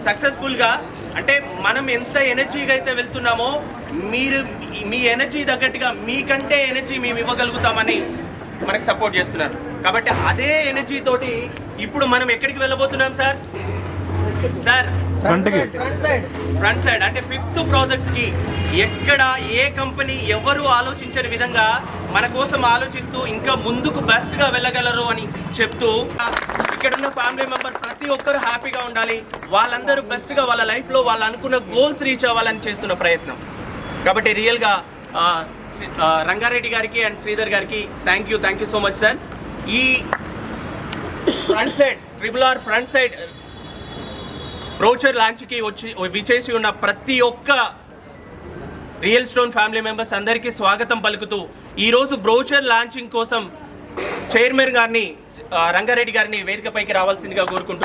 సక్సెస్ఫుల్గా అంటే మనం ఎంత ఎనర్జీగా అయితే వెళ్తున్నామో మీరు మీ ఎనర్జీ తగ్గట్టుగా మీకంటే ఎనర్జీ మేము ఇవ్వగలుగుతామని మనకు సపోర్ట్ చేస్తున్నారు. కాబట్టి అదే ఎనర్జీ తోటి ఇప్పుడు మనం ఎక్కడికి వెళ్ళబోతున్నాం సార్? ఫ్రంట్ సైడ్ అంటే 5th ప్రాజెక్ట్కి ఎక్కడ ఏ కంపెనీ ఎవరు ఆలోచించని విధంగా మన కోసం ఆలోచిస్తూ ఇంకా ముందుకు బెస్ట్గా వెళ్ళగలరు అని చెప్తూ ఇక్కడున్న ఫ్యామిలీ మెంబర్ ప్రతి ఒక్కరు హ్యాపీగా ఉండాలి, వాళ్ళందరూ బెస్ట్గా వాళ్ళ లైఫ్లో వాళ్ళు అనుకున్న గోల్స్ రీచ్ అవ్వాలని చేస్తున్న ప్రయత్నం. కాబట్టి రియల్గా రంగారెడ్డి గారికి అండ్ శ్రీధర్ గారికి thank you so much sir. ఈ front side RRR front side brochure లాంచ్కి విచేసి ఉన్న ప్రతి ఒక్క రియల్ స్టోన్ ఫ్యామిలీ మెంబర్స్ అందరికీ స్వాగతం పలుకుతూ ఈరోజు బ్రోచర్ లాంచింగ్ కోసం చైర్మన్ గారిని రంగారెడ్డి గారిని వేదికపైకి రావాల్సిందిగా కోరుకుంటూ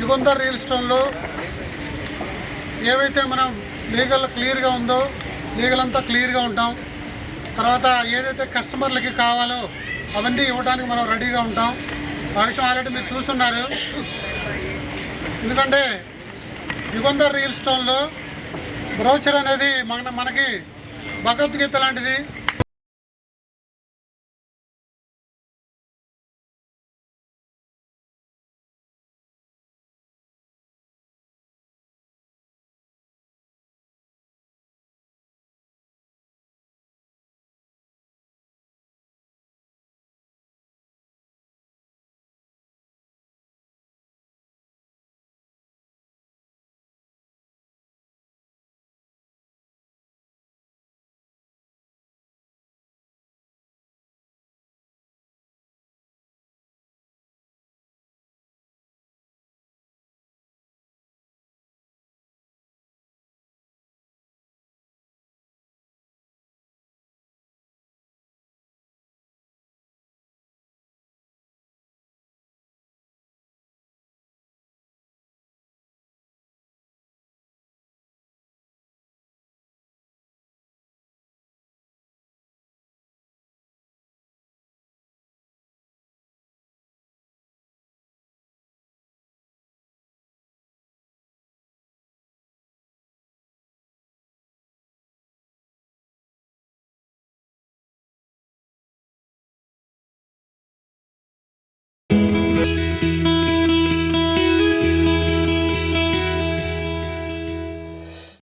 యుగంధర్ రియల్ ఎస్టేట్లో ఏవైతే మనం లీగల్ క్లియర్గా ఉందో లీగల్ అంతా క్లియర్గా ఉంటాం. తర్వాత ఏదైతే కస్టమర్లకి కావాలో అవన్నీ ఇవ్వడానికి మనం రెడీగా ఉంటాం. ఆ విషయం ఆల్రెడీ మీరు చూస్తున్నారు. ఎందుకంటే యుగంధర్ రియల్ ఎస్టేట్లో బ్రోచర్ అనేది మనకి భగవద్గీత లాంటిది.